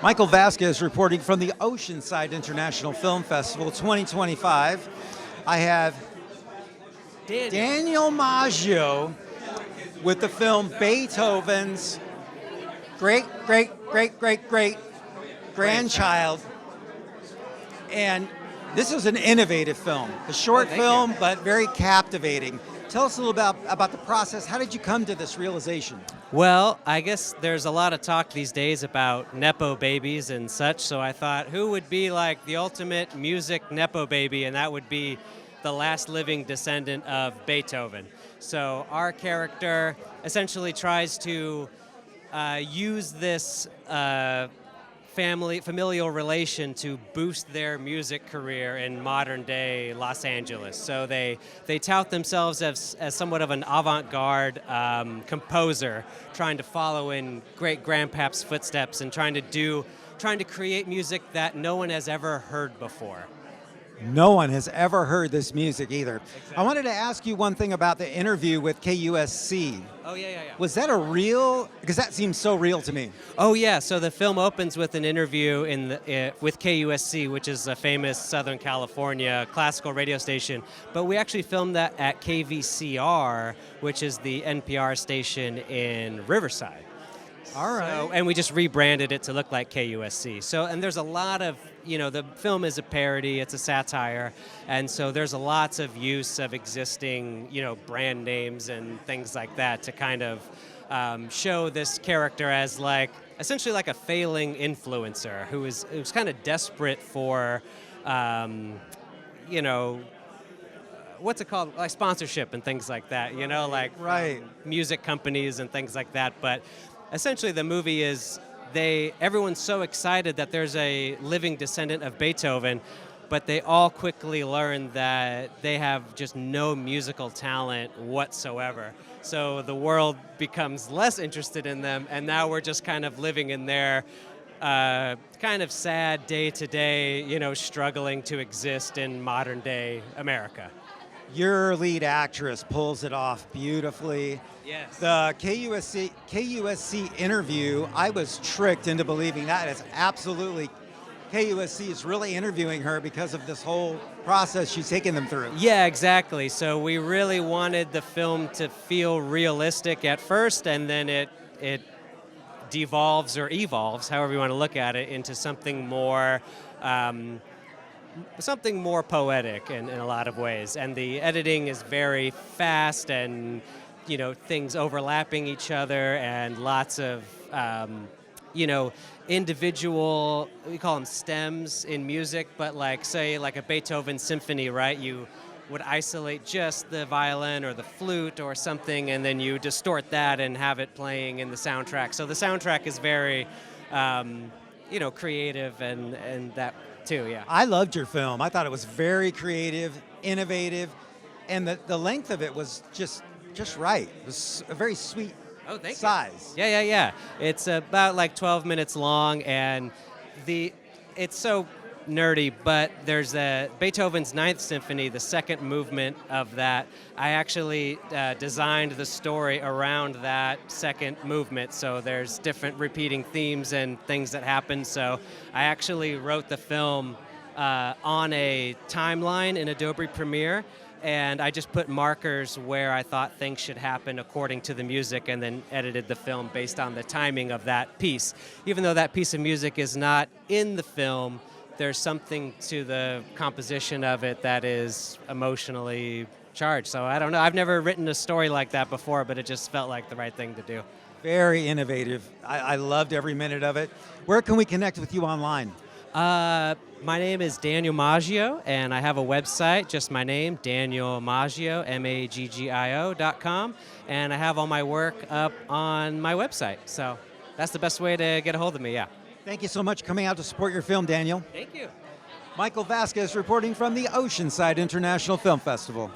Michael Vasquez reporting from the Oceanside International Film Festival 2025. I have Daniel Maggio with the film Beethoven's great grandchild. And this is an innovative film, a short film, but very captivating. Tell us a little about the process. How did you come to this realization? Well, I guess there's a lot of talk these days about Nepo babies and such, so I thought, who would be like the ultimate music Nepo baby, and that would be the last living descendant of Beethoven. So our character essentially tries to use this familial relation to boost their music career in modern day Los Angeles. So they tout themselves as somewhat of an avant-garde composer, trying to follow in great grandpap's footsteps and trying to create music that no one has ever heard before. No one has ever heard this music either. Exactly. I wanted to ask you one thing about the interview with KUSC. Oh, yeah. Was that a real, because that seems so real to me. Oh, yeah. So the film opens with an interview with KUSC, which is a famous Southern California classical radio station. But we actually filmed that at KVCR, which is the NPR station in Riverside. All right. So, and we just rebranded it to look like KUSC. So, and there's a lot of, the film is a parody, it's a satire, and so there's lots of use of existing, brand names and things like that to kind of show this character as essentially like a failing influencer who's kind of desperate for, what's it called, like sponsorship and things like that, right. Music companies and things like that, but essentially the movie is everyone's so excited that there's a living descendant of Beethoven, but they all quickly learn that they have just no musical talent whatsoever. So the world becomes less interested in them, and now we're just kind of living in their kind of sad day-to-day, struggling to exist in modern-day America. Your lead actress pulls it off beautifully. Yes. The KUSC interview, I was tricked into believing that is absolutely, KUSC is really interviewing her because of this whole process she's taking them through. Yeah, exactly. So we really wanted the film to feel realistic at first, and then it devolves or evolves, however you want to look at it, into something more poetic in a lot of ways. And the editing is very fast and, things overlapping each other and lots of, individual, we call them stems in music, but say a Beethoven symphony, right? You would isolate just the violin or the flute or something, and then you distort that and have it playing in the soundtrack. So the soundtrack is very, creative and that too, yeah. I loved your film. I thought it was very creative, innovative, and the length of it was just right. It was a very sweet size. Yeah. It's about 12 minutes long, and it's so nerdy, but there's Beethoven's Ninth Symphony, the second movement of that. I actually designed the story around that second movement, so there's different repeating themes and things that happen. So I actually wrote the film on a timeline in Adobe Premiere, and I just put markers where I thought things should happen according to the music, and then edited the film based on the timing of that piece. Even though that piece of music is not in the film, there's something to the composition of it that is emotionally charged. So I don't know. I've never written a story like that before, but it just felt like the right thing to do. Very innovative. I loved every minute of it. Where can we connect with you online? My name is Daniel Maggio, and I have a website, just my name, Daniel Maggio, Maggio.com, and I have all my work up on my website. So that's the best way to get a hold of me, yeah. Thank you so much for coming out to support your film, Daniel. Thank you. Michael Vasquez reporting from the Oceanside International Film Festival.